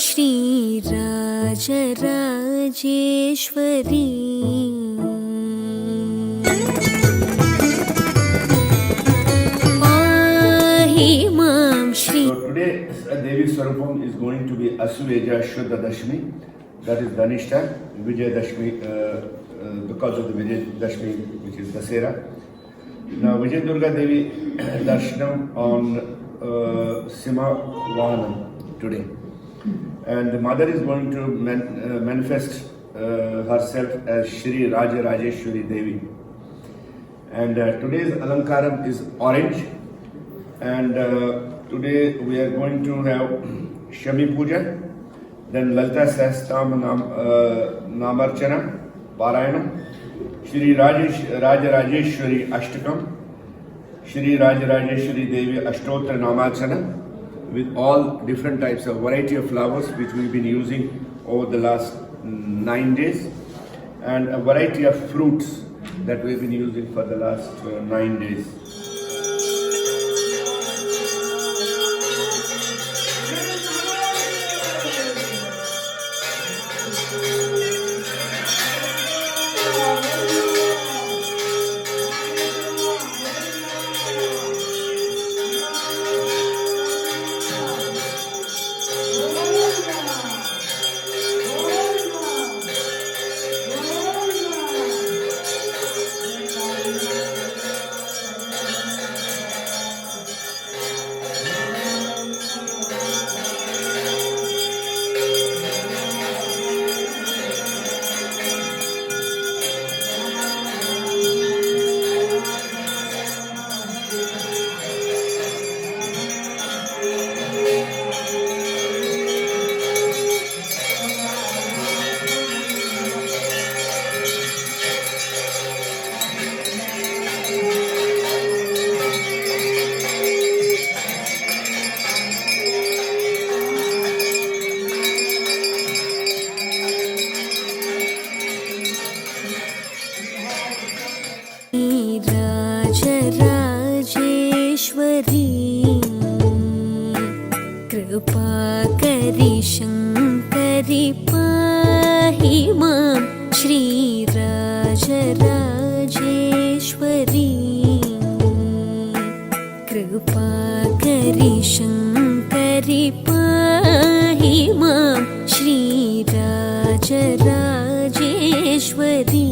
श्रीराजराजेश्वरी पाहि मां Shri. So today Devi Swarupam is going to be Asuveja Shuddha Dashmi, that is Dhanishta, Vijay Dashmi, because of the Vijay Dashmi, which is Dasera. Now Vijay Durga Devi Darshanam on Sima Vahanam today. And the mother is going to manifest herself as Shri Raja Rajeshwari Devi. And today's Alankaram is orange. And today we are going to have Shami Puja, then Lalita Sahasram Namarchana, Parayanam, Shri Raja Rajeshwari Ashtakam, Shri Raja Rajeshwari Devi Ashtotra Namachana, with all different types of variety of flowers which we've been using over the last 9 days, and a variety of fruits that we've been using for the last 9 days. Rajrajeshwari कृपाकरि शङ्करि पाहि मां श्रीराजराजेश्वरी कृपाकरि शङ्करि पाहि मां श्रीराजराजेश्वरी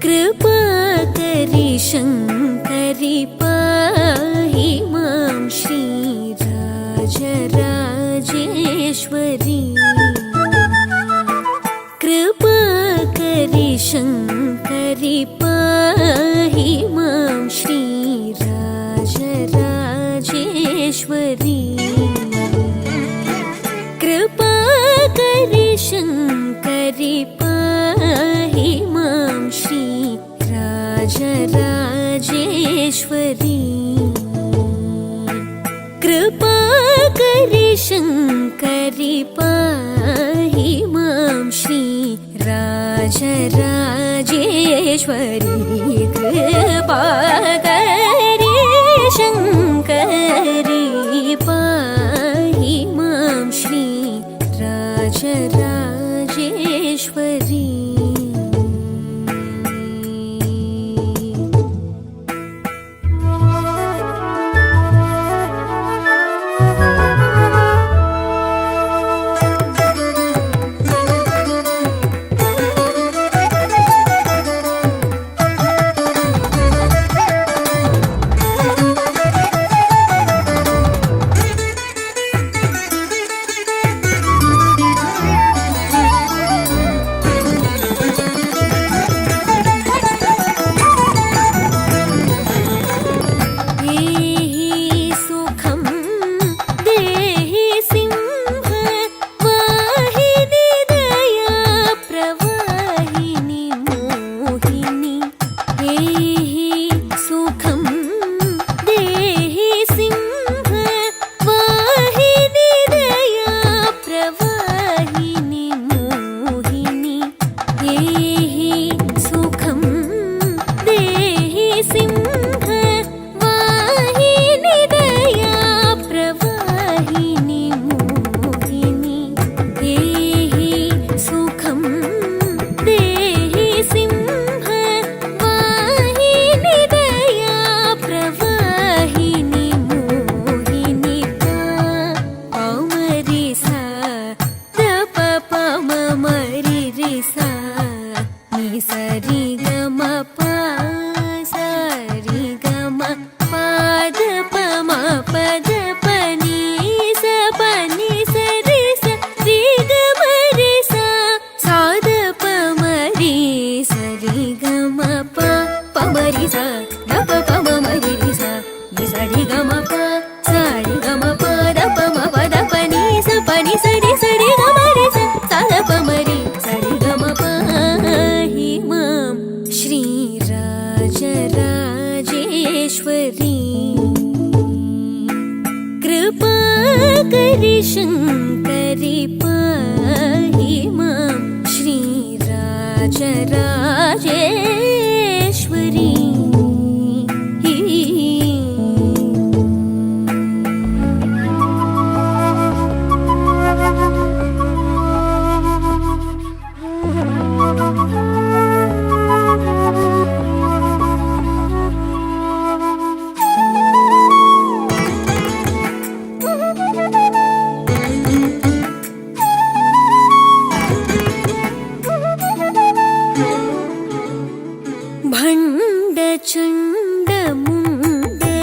कृपाकरि शङ्करि पाहि मां श्रीराजराजेश्वरी कृपाकरि शङ्करि पाहि मां श्रीराजराजेश्वरी कृपाकरि शङ्करि पाहि मां श्रीराजराजेश्वरी कृपाकरि शङ्करि पाहि मां श्रीराजराजेश्वरी कृपाकरि शङ्करि पाहि मां श्रीराजराजेश्वरी. कृपाकरि शङ्करि पाहि मां श्रीराजराजेश्वरी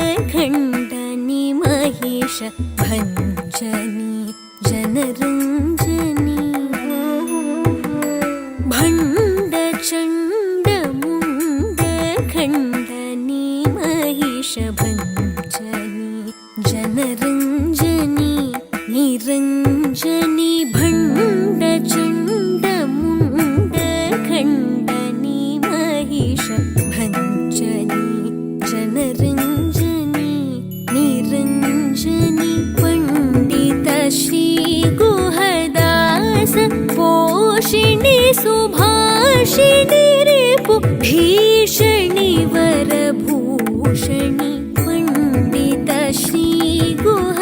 भण्डचण्डमुण्डखण्डनि महिष भञ्जनि जनरञ्जनि भण्डचण्डमुण्डखण्डनि महिष भञ्जनि जनरञ्जनि निरञ्जनि भण्डचण्डमुण्डखण्डनि महिष भञ्जनि जनरञ्जनि निरञ्जनि पण्डित श्रीगुहदास पोषिणि सुभाषिणि रिपु भीषणि वरभूषणि पण्डित श्रीगुहदास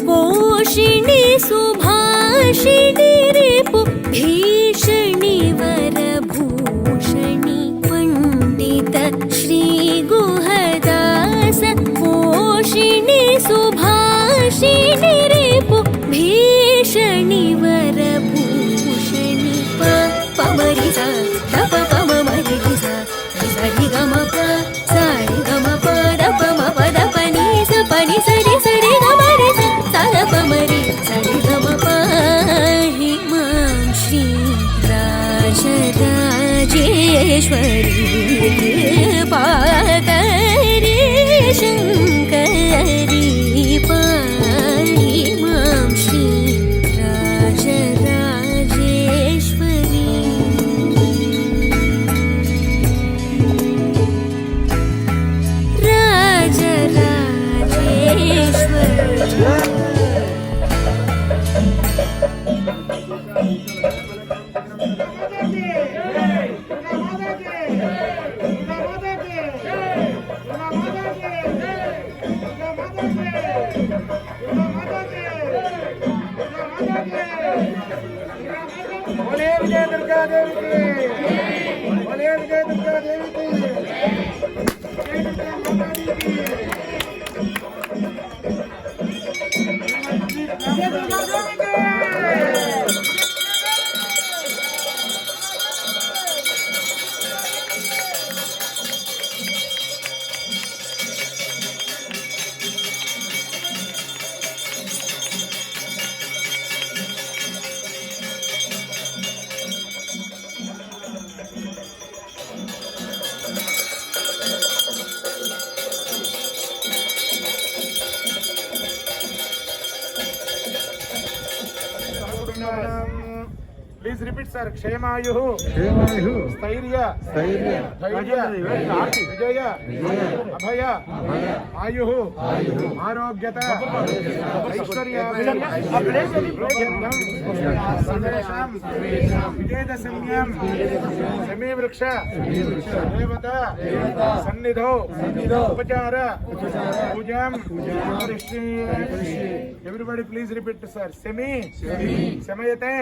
पोषिणि सुभाषिणि रिपु भीषणि वरभूषणि पण्डित श्रीगुहदास पोषिणि सुभाषिणि रिपु भीषणि वरभूषणि पमरिसा दप पम मरिसा सरि गम प सारि गम प दप म प दप नि स पनि सरि सरि गम रि स द प म रि सरि गम पाहि मां श्री राजराजेश्वरी कृपाकरि शङ्करि पाहि मां Shri Rajrajeshwari Rajrajeshwari Please repeat, sir. Kshemayuh, Stairya, Dhairya, Vijaya, Abhaya, Ayuh, Arogyata, Aishwarya, Sarvesham, Vijayada Samyam, Sami Vriksha, Devata, Sannidho, Upachara, Pujam, Rishi. Everybody please repeat, sir. Semi, Samayate,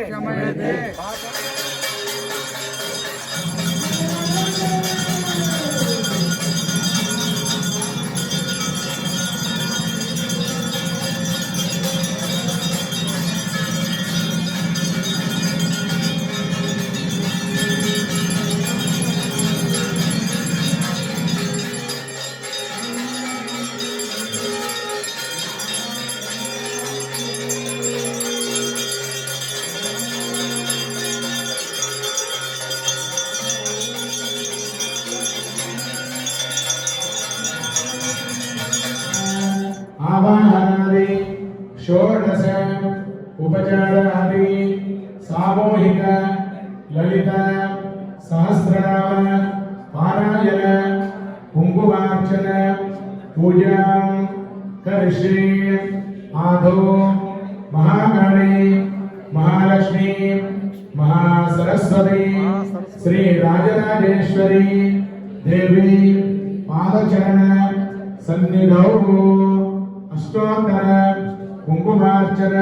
आवाहनादि षोडश उपचारादि सामूहिक ललित सहस्रनाम पारायण कुंकुमार्चन कुङ्कुमार्चन पूजां करिष्ये आदौ महाकाली महालक्ष्मी महासरस्वती श्री राजराजेश्वरी देवी पादचरण सन्निधौ अष्टोत्तर कुङ्कुमार्चन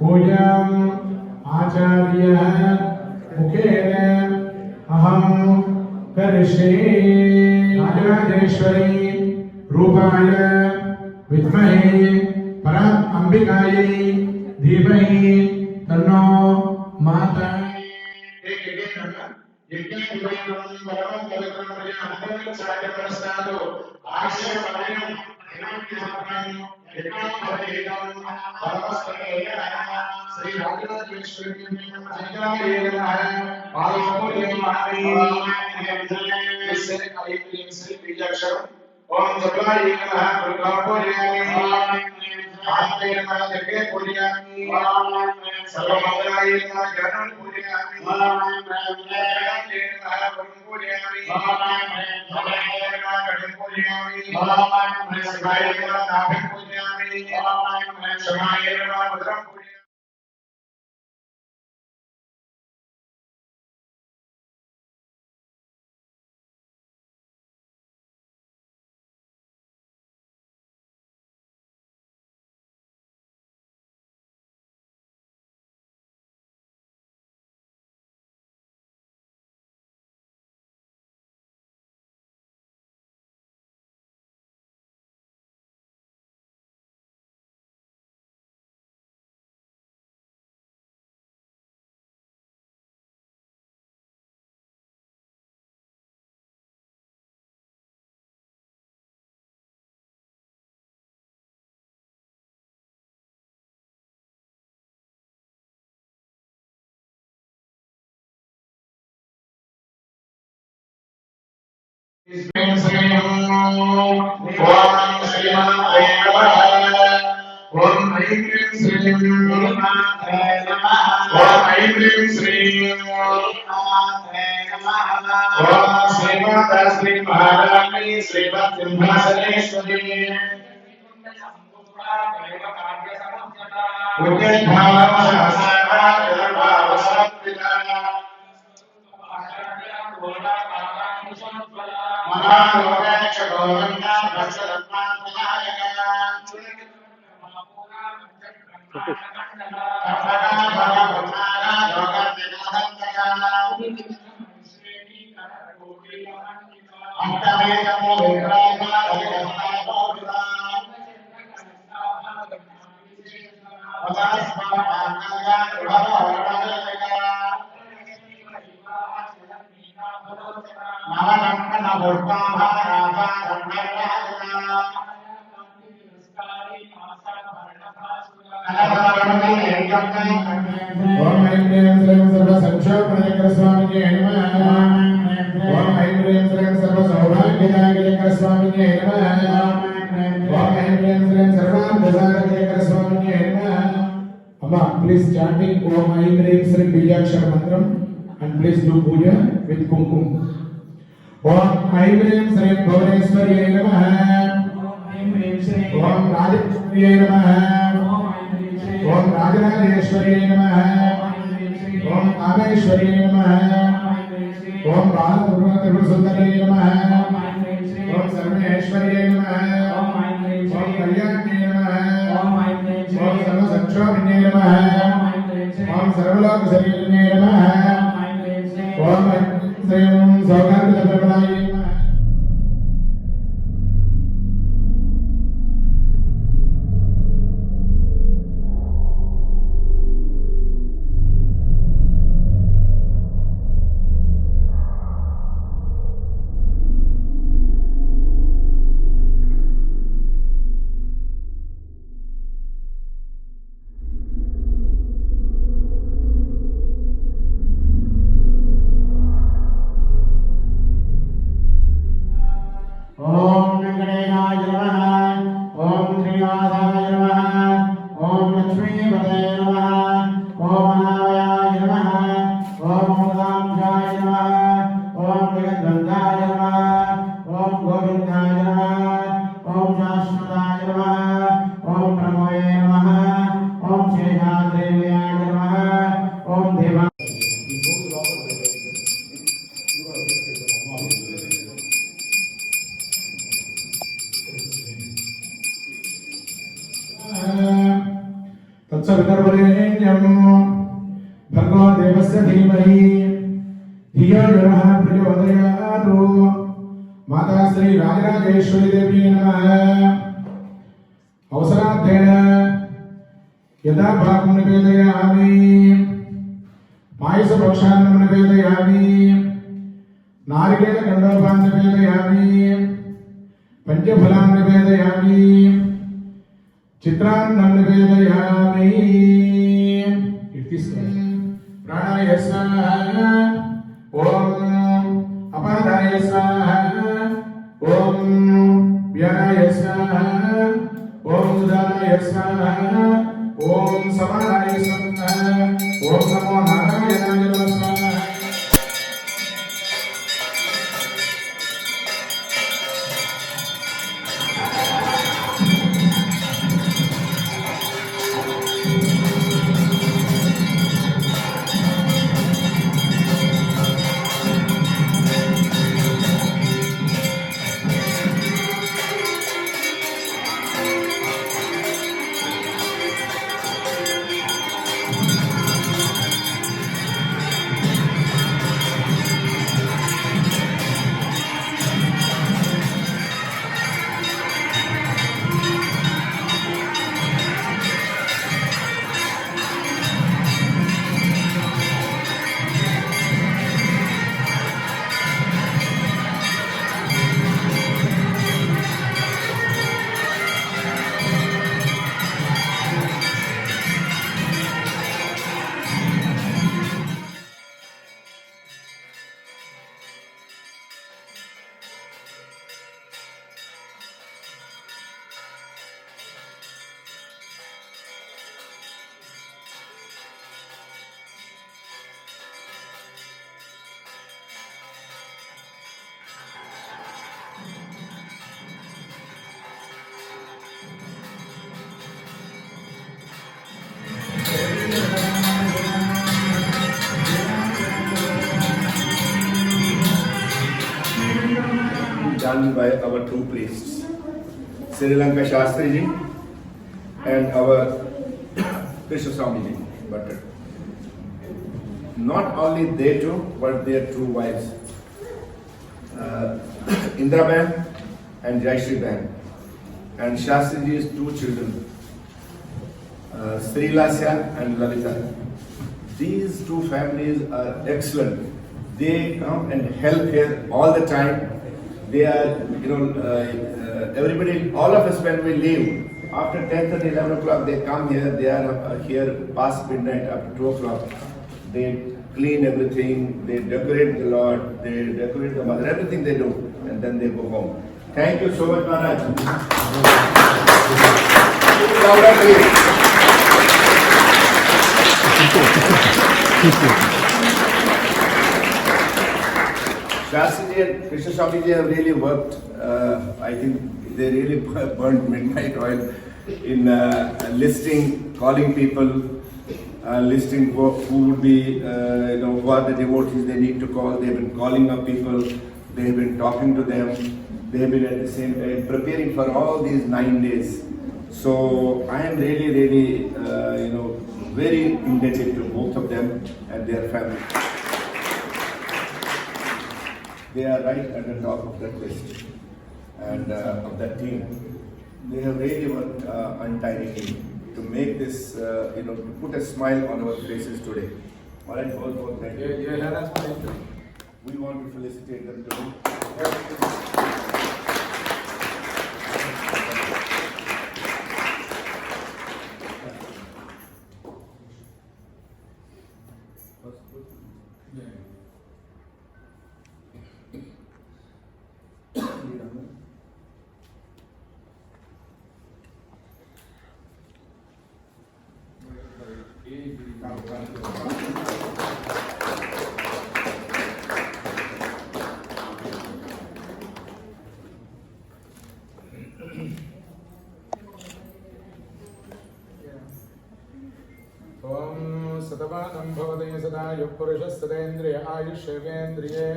पूजां आचार्यः मुखेन अहं करिष्ये राजराजेश्वरी रूपाय विद्महे पराम्बिकायै धीमहि तन्नो माता श्री राजराजेश्वरी ओम जगलाय नमः दुर्गापूजयामि आस्ते नमः जगे पूजयामि सर्वमंगलाय नमः ज्ञानं पूजयामि जगन्नाथाय नमः वरुण पूजयामि भवाय नमः कटं पूजयामि शिवाय नमः नाभं पूजयामि शमाय नमः भद्रं पूजयामि ओम श्रीमाते नमः ओम ऐं ह्रीं श्रीं श्रीमाते नमः ओम ऐं ह्रीं श्रीं श्रीमाते नमः ओम श्रीमाता श्री महारानी श्रीमत्सिंहासनेश्वरी ओम ऐं ह्रीं श्रीं सर्वसंक्षोभनायकस्वामिने नमः ओम ऐं ह्रीं श्रीं सर्वसौभाग्यदायकस्वामिने नमः ओम ऐं ह्रीं श्रीं सर्वार्थसाधकस्वामिने नमः Amma, please chanting Om Aim Reem Shri Bijakshara mantram and please do puja with kumkum. Om Aim Reem Shri Bhuvaneshwarye Namaha. Om Rajeshwarye Namaha. Om Rajarajeshwarye Namaha. Om Kameshwarye Namaha. Om Radharurasundaraye Namaha. Om Sarveshwarye Namaha. Om Kalyane Namaha. Om Sarvasankshovinye Namaha. Om Sarvalokasarine Namaha. Om Srim Saukharyaprabhanaye Namaha. Govind गोविंदाय नमः ओम शाश्वताय नमः ओम प्रभवे नमः ओम शेषाद्रिव्याय नमः ओम देवा तत्सवितर्वरेण्यं भर्गो देवस्य धीमहि धियो यो नः प्रचोदयात् माता श्री राजराजेश्वरी देवी नमः अवसरार्थेन यदा भागं निवेदयामि पायसभक्षान्नं निवेदयामि नारिकेलकण्डोपान् निवेदयामि पञ्चफलान् निवेदयामि चित्रान्नं निवेदयामि प्राणाय स्वाहा ओम अपादाय स्वाहा ओम व्यानाय स्वाहा ओम उदानाय स्वाहा ओम समानाय स्वाहा ओम नमो नारायणाय नमः Done by our two priests, Sri Lanka Shastri ji and our Krishna Swami ji. But not only they two, but their two wives, Indra Ban and Jayashri Ban, and Shastri ji's two children, Sri Lasya and Lalita. These two families are excellent. They come and help here all the time. They are, everybody, all of us when we leave, after 10:30, 11 o'clock, they come here, they are here past midnight, after 2 o'clock. They clean everything, they decorate the Lord, they decorate the mother, everything they do, and then they go home. Thank you so much, Maharaj. Louder, please. Shastri and Krishna Swami ji have really worked. I think they really burned midnight oil in listing, calling people, listing who would be, who are the devotees they need to call. They have been calling up people. They have been talking to them. They have been at the same time preparing for all these 9 days. So I am really, really, very indebted to both of them and their family. They are right at the top of that list and of that team. They have really worked untiringly to make this, to put a smile on our faces today. All right, both, thank you. We want to felicitate them today. शतमानं भवति सदा युः पुरुषः सतेन्द्रिय आयुष्येवेन्द्रिये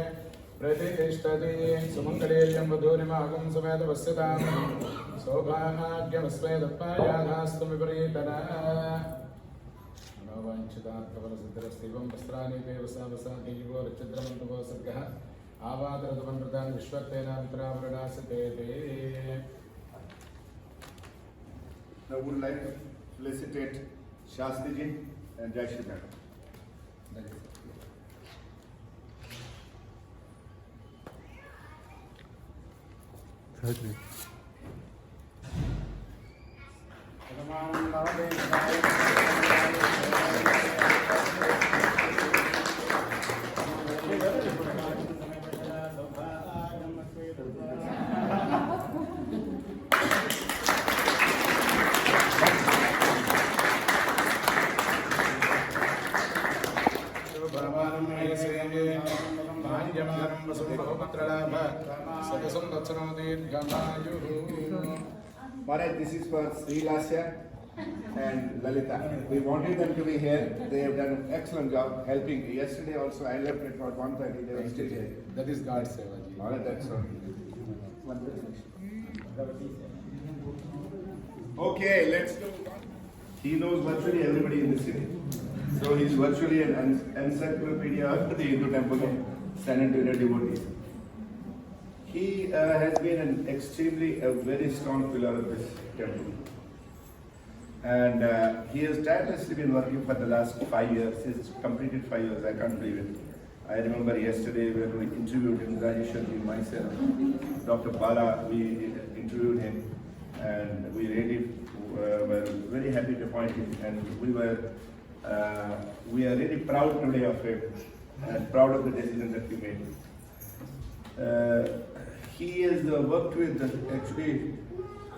प्रतिष्ठति सुमङ्गलेर्यं वधूरिमागं समेतपश्यतां सौभाग्यमस्मै दत्तायाधास्तु विपरीतना मनोवाञ्छितार्थफलसिद्धिरस्तीवं वस्त्राणि देवसावसादेवो रचिद्रमन्तवो सर्गः आवादरतमनृतान् विश्वक्तेनान्तरावरणासते I would like to felicitate Shastri ji and Jai Shri Madam. Maharaj, this is for Sri Lasya and Lalita. We wanted them to be here. They have done an excellent job helping. Yesterday also I left at about 1:30. They were still here. That is God's seva. Maharaj, that's all. Okay, let's go. He knows virtually everybody in the city. So he's virtually an encyclopedia of the Hindu temple of San Antonio devotees. He has been a very strong pillar of this temple. And he has tirelessly been working for the last 5 years. He's completed 5 years, I can't believe it. I remember yesterday when we interviewed him, Rajeshwari, myself, Dr. Bala, we interviewed him. And we really were very happy to appoint him. And we are really proud today of it and proud of the decision that we made. He has worked with actually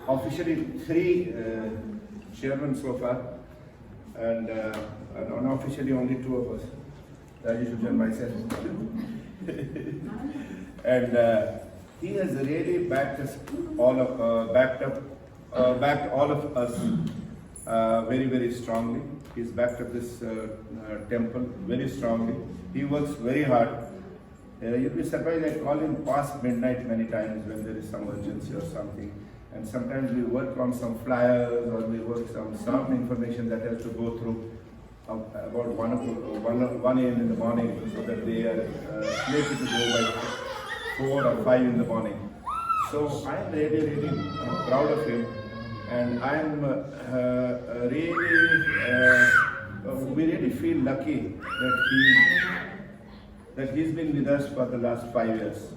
officially 3 chairmen so far, and unofficially only 2 of us, Rajesh and myself. And he has really backed all of us very, very strongly. He's backed up this temple very strongly. He works very hard. You'll be surprised, I call him past midnight many times when there is some urgency or something. And sometimes we work on some flyers or we work some information that has to go through about 1 a.m. in the morning, so that they are slated to go by 4 or 5 in the morning. So I am really proud of him, and I am we really feel lucky that he's been with us for the last 5 years.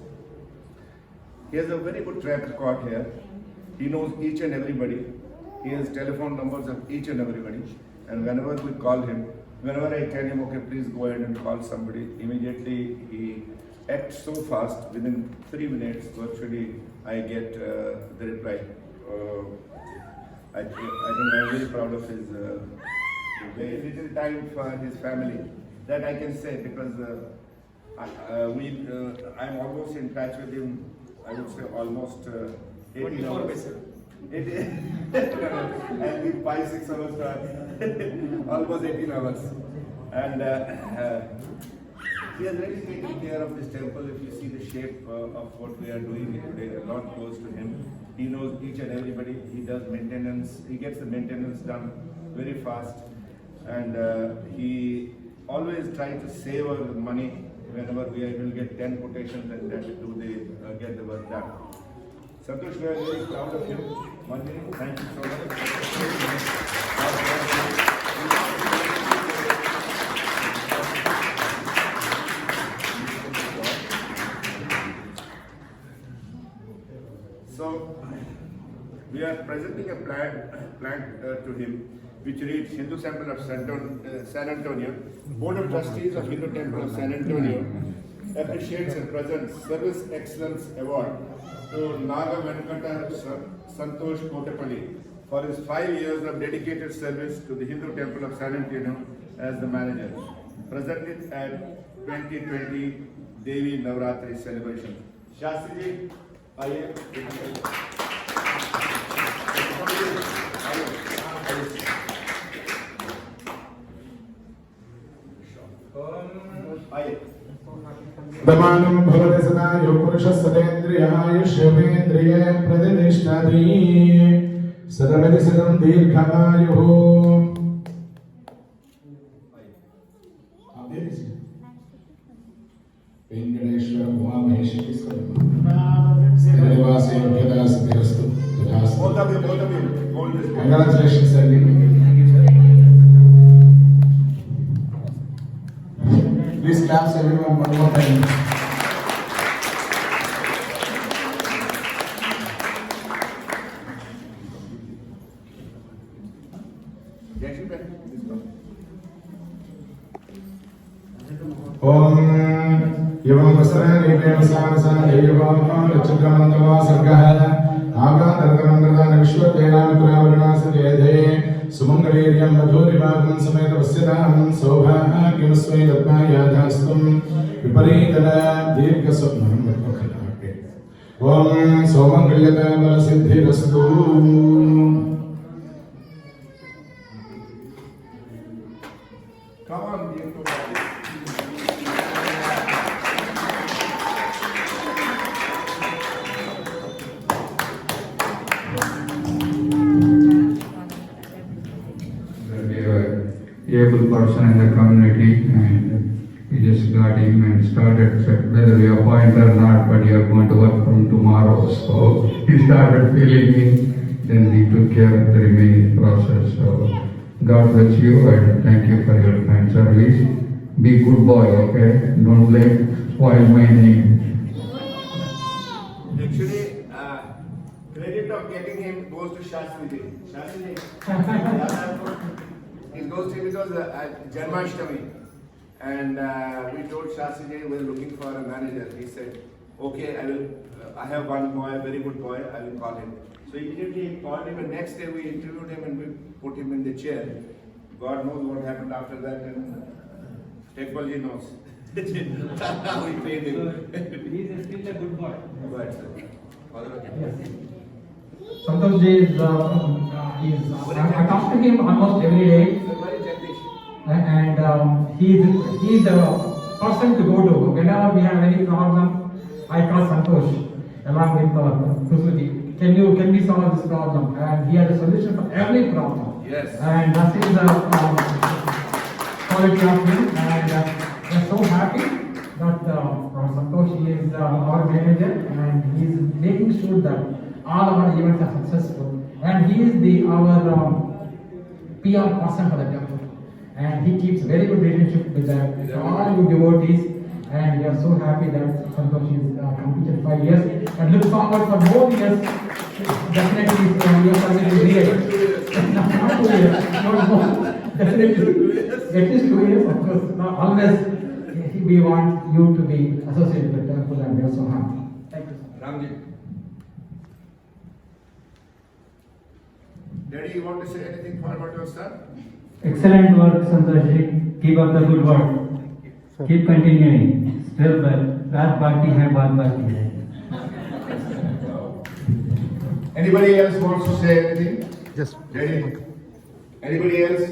He has a very good track record here. He knows each and everybody. He has telephone numbers of each and everybody. And whenever we call him, whenever I tell him, okay, please go ahead and call somebody, immediately he acts so fast. Within 3 minutes, virtually, I get the reply. I think I'm very proud of his very little time for his family. That I can say, because I'm almost in touch with him, I would say almost 18 hours. And we 5-6 hours, almost 18 hours. And he has really taken care of this temple. If you see the shape of what we are doing today, a lot goes to him. He knows each and everybody. He does maintenance. He gets the maintenance done very fast. And he always tries to save our money whenever we will get 10 quotations and then get the work done. Santosh, we are very proud of you. Manjari, thank you so much. So, we are presenting a plan to him, which reads Hindu Temple of San Antonio. Board of Trustees of Hindu Temple of San Antonio appreciates and presents Service Excellence Award to Naga Venkata Santosh Kotapalli for his 5 years of dedicated service to the Hindu Temple of San Antonio as the manager. Presented at 2020 Devi Navratri celebration. Shastri ji, aaiye. वर्धमानं भवति सदा यो पुरुषः सतेन्द्रियायुष्येन्द्रिये प्रतिष्ठति सदमिति सदं दीर्घायुः Venkateshwara Umamaheswari Srinivas योग्यदास्तु Both of you, hold this. Congratulations, sir. Please clap everyone one more time. Om Yavam Vasarani Vemasana Yavam Chitramandava Sargah आगातरतमंगलदान विश्वदेनामित्रावरणासकेधे सुमंगलेर्यं मधुरिवागं समेत वस्यतां सौभाग्यमस्मै दत्मायाधास्तुं विपरीतन दीर्घस्वप्नं वक्खलाके ओम सौमंगल्यता बलसिद्धिरस्तु Come on, dear. able person in the community, and we just got him and started, whether we appoint or not, but you are going to work from tomorrow. So he started filling in, then we took care of the remaining process. So God bless you and thank you for your kind service. Be good boy, okay? Don't let spoil my name. Actually, credit of getting him goes to Shastri. Shastri. It goes to him because Janmashtami. And we told Shastri we're looking for a manager. He said, okay, I have one boy, a very good boy, I will call him. So immediately he called him and next day we interviewed him and we put him in the chair. God knows what happened after that and technology knows. How we paid him. He is still a good boy. But, Santosh ji is, I talk to him almost every day, and he is the person to go to. Whenever we have any problem, I call Santosh along with Kusuji. Can we solve this problem? And he has a solution for every problem. Yes. And that is the quality of him, and we are so happy that Santosh is our manager, and he is making sure that all our events are successful, and he is our PR person for the temple, and he keeps very good relationship with all you devotees, and we are so happy that Santosh is completed 5 years and look forward for more years. Definitely, your service is real. Not 2 years, not more. Definitely, at least 2 years. Of course, always we want you to be associated with the temple, and we are so happy. Thank you. Ramji. Daddy, you want to say anything more about your son? Excellent work, Santosh ji. Keep up the good work. Keep continuing. Still, रात बाकी है, बात बाकी है. Anybody else wants to say anything? Yes. Daddy? Anybody else?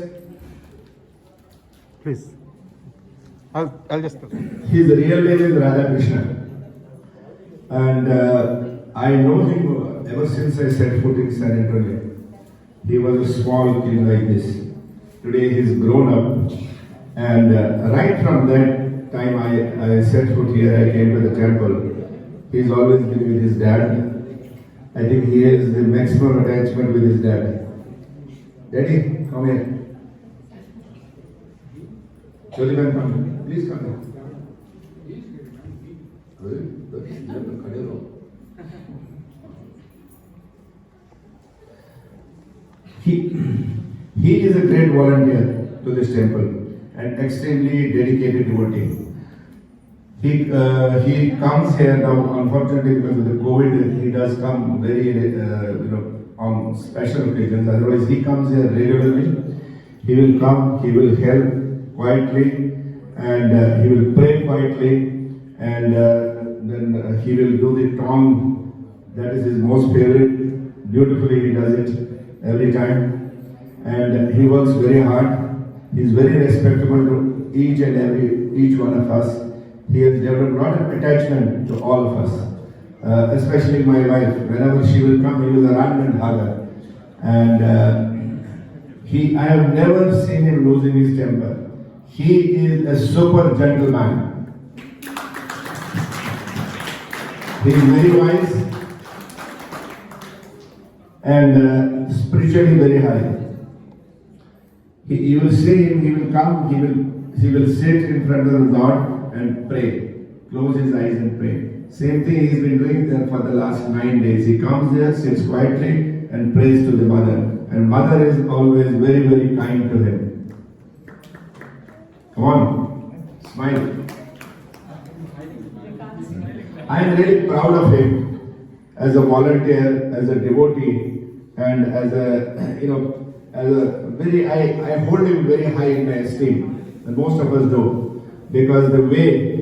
Please. I'll just. His real name is Radha Krishna. And I know him ever since I set foot in San Antonio. He was a small kid like this. Today he's grown up. And right from that time I set foot here, I came to the temple. He's always been with his dad. I think he has the maximum attachment with his dad. Daddy, come here. Jyotiban, come here. Please come here. He is a great volunteer to this temple and extremely dedicated devotee. He comes here now, unfortunately because of the COVID, he does come very, on special occasions. Otherwise, he comes here regularly. He will come, he will help quietly, and he will pray quietly, and then he will do the tongue. That is his most favorite. Beautifully, he does it every time, and he works very hard. He is very respectable to each one of us. He has developed a lot of attachment to all of us, especially my wife. Whenever she will come, he will run and hug her. And I have never seen him losing his temper. He is a super gentleman. He is very wise and spiritually very high. You will see him, he will come, he will sit in front of the God and pray. Close his eyes and pray. Same thing he's been doing there for the last 9 days. He comes there, sits quietly and prays to the mother. And mother is always very, very kind to him. Come on, smile. I am really proud of him as a volunteer, as a devotee, and as I hold him very high in my esteem, and most of us do, because the way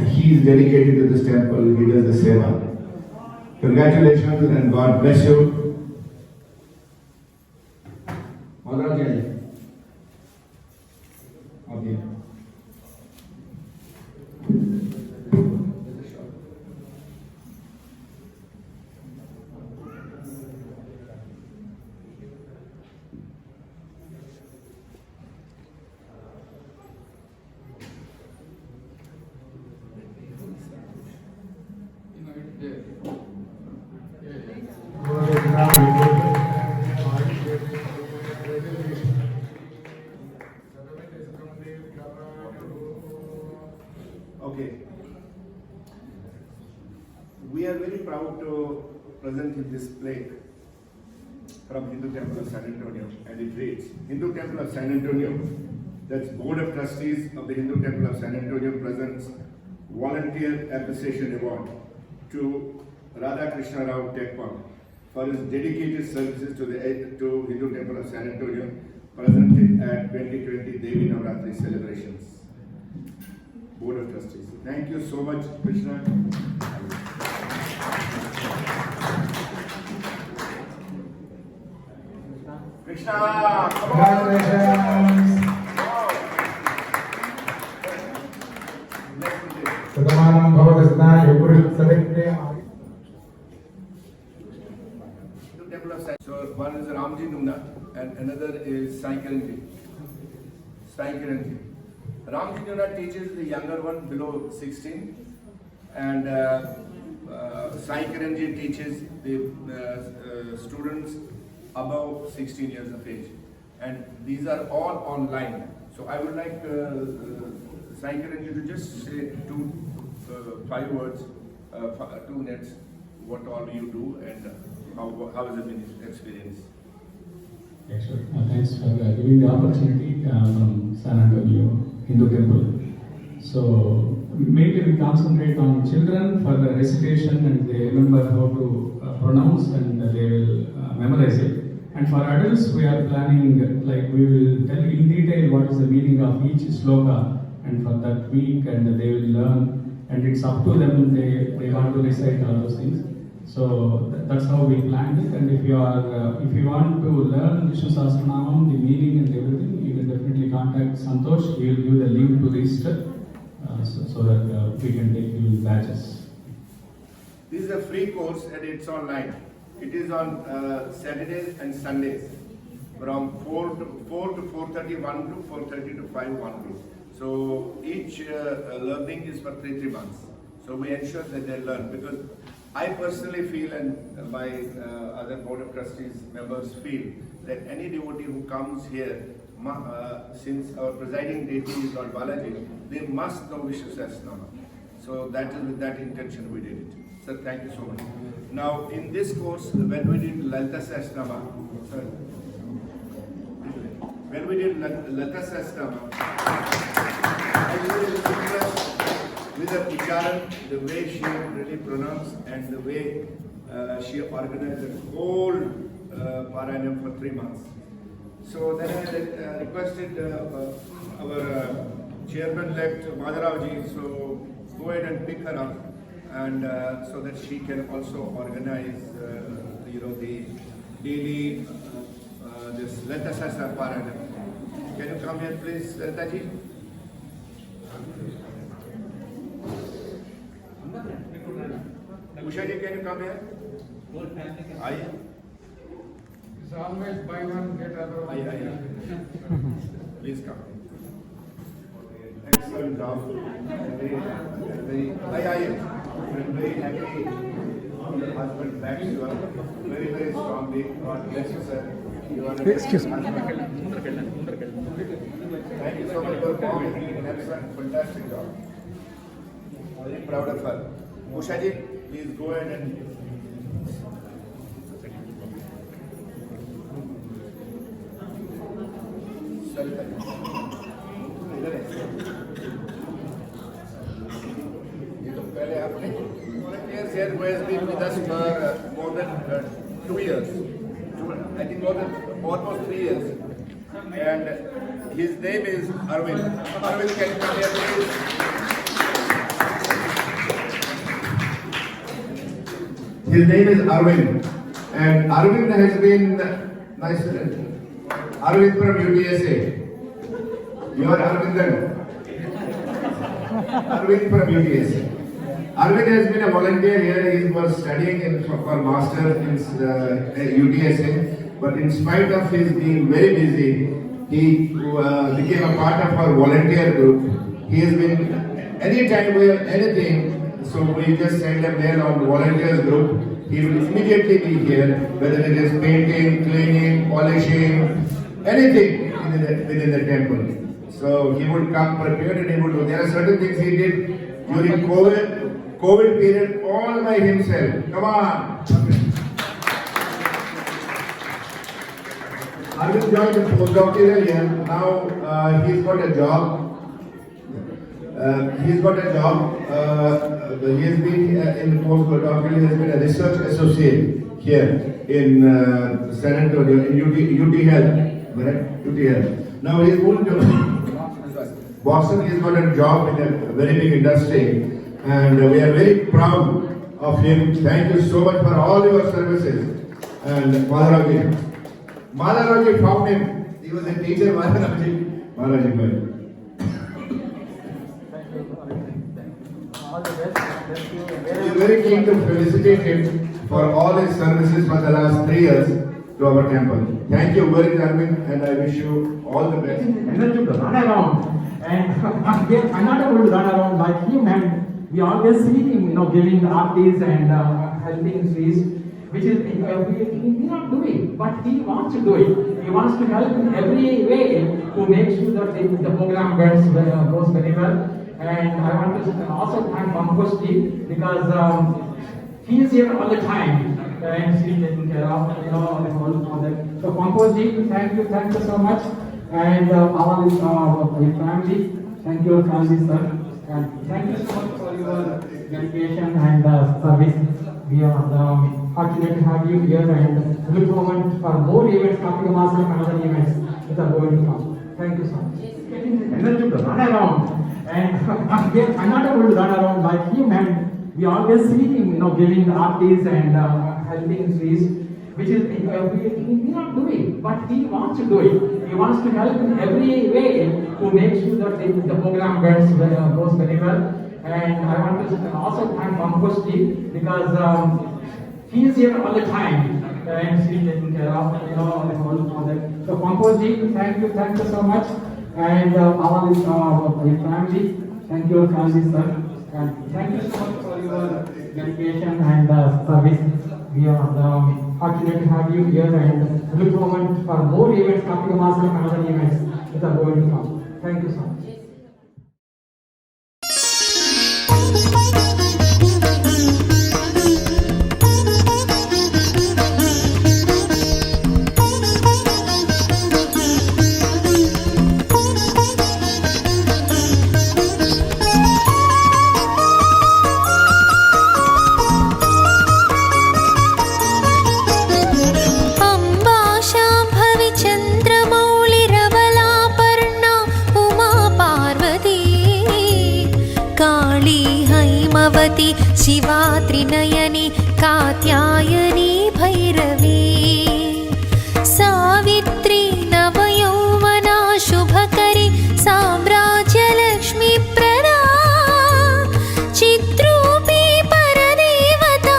he is dedicated to this temple, he does the seva. Congratulations and God bless you. Okay. Okay. We are very proud to present in this plaque from Hindu Temple of San Antonio, and it reads, Hindu Temple of San Antonio, that's Board of Trustees of the Hindu Temple of San Antonio, presents Volunteer Appreciation Award to Radha Krishna Rao Tekpal for his dedicated services to Hindu Temple of San Antonio, presented at 2020 Devi Navratri celebrations. Board of Trustees. Thank you so much, Krishna. Krishna, come on. Sadamanam Bhavadasna Yogurit Savitre. Temple of Sai. So one is Ramji Numna and another is Sai Kiranji. Ramji Numna teaches the younger one below 16, and Sai Kiranji teaches the students above 16 years of age, and these are all online. So I would like Sai Kiranji to just say 5 words, 2 minutes, what all you do and how has it been experience? Yeah, sure. Thanks for giving the opportunity from San Antonio Hindu Temple. So mainly we concentrate on children for the recitation, and they remember how to pronounce, and they will memorize it. And for adults, we are planning, like we will tell you in detail what is the meaning of each sloka, and for that week, and they will learn, and it's up to them, they want to recite all those things. So that's how we planned it. And if you want to learn Vishnu Sahasranamam, the meaning and everything, you can definitely contact Santosh. We will give the link to register so that we can take you batches. This is a free course and it's online. It is on Saturdays and Sundays from 4 to 4:30 1 to 4:30 to 5 1 2. So each learning is for 3 months. So we ensure that they learn, because I personally feel, and my other Board of Trustees members feel, that any devotee who comes here, since our presiding deity is Lord Balaji, they must know Vishnu Sahasranama. So that is with that intention we did it. Sir, thank you so much. Now in this course, when we did Lalita Sahasranama, I was impressed with her ucharan, the way she really pronounced, and the way she organized the whole Parayanam for 3 months. So then I requested our chairman-elect Madharavji, so go ahead and pick her up, and so that she can also organize, the daily this Lalita Sahasranama Parayanam. Can you come here, please, Lalitaji? Usha ji, can you come here? Aye. It's always buy one, get other one. Aye. Please come. Excellent job. Aye. I'm very happy. Your husband backs you up very, very strongly. God bless you, sir. You are a Excuse me. husband. Thank you so much for performing an excellent, fantastic job. Very proud of her. Usha ji, please go ahead and volunteers here who has been with us for more than 2 years. I think more than almost 3 years. And his name is Arvind. Arvind, can you come here please? His name is Arvind. And Arvind has been nice. Arvind from UTSA. You are Arvindan. Arvind from UTSA. Arvind has been a volunteer here. He was studying for master in UTSA. But in spite of his being very busy, he became a part of our volunteer group. He has been, anytime we have anything, so we just send a mail on the volunteers group. He will immediately be here, whether it is painting, cleaning, polishing, anything within the temple. So he would come prepared and he would do. There are certain things he did during COVID period all by himself. Come on. Arvind joined the postdoctoral year. Now he's got a job. He has been in the postdoctoral. He has been a research associate here in San Antonio in UT Health. Right? UT Health. Now he's moved to Boston. He's got a job in a very big industry, and we are very proud of him. Thank you so much for all your services. And Madharaji found him. He was a teacher. Madharaji. We are very keen to felicitate him for all his services for the last 3 years to our temple. Thank you very much, Arvind, and I wish you all the best. Energy to run around, and I'm not able to run around like him. And we always see him, giving artis and helping trees, which is we not doing, but he wants to do it. He wants to help in every way to make sure that the program goes very well. And I want to also thank Pankaj ji because he is here all the time and he's taking care of all that. So Pankaj ji, thank you so much, and all your family. Thank you, family, sir, and thank you so much for your dedication and service. We are fortunate to have you here and look forward for more events, Kartika Masam and other events that are going to come. Thank you so much. Energy to run around, and I'm not able to run around like him. And we always see him, giving artis and helping trees, which is we not doing, but he wants to do it. He wants to help in every way to make sure that the program goes very well. And I want to also thank Pankaj ji because he is here all the time and he's taking care of all that. So Pankaj ji, thank you so much, and all your family. Thank you, family, sir, and thank you so much for your dedication and service. We are fortunate to have you here and look forward for more events, Kartika Masam and other events that are going to come. Thank you so much. Shiva Trinayani Katyayani Bhairavi Savitri नवयौवना शुभकरी साम्राज्यलक्ष्मी प्रदा चित्रूपी परदेवता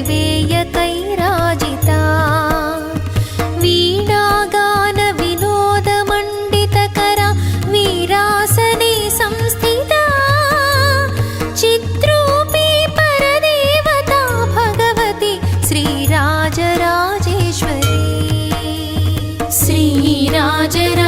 वेयकैराजिता वीणागानविनोदमण्डितकरा वीरासने संस्थिता चिद्रूपी परदेवता भगवती श्रीराजराजेश्वरी श्रीराजराजेश्वरी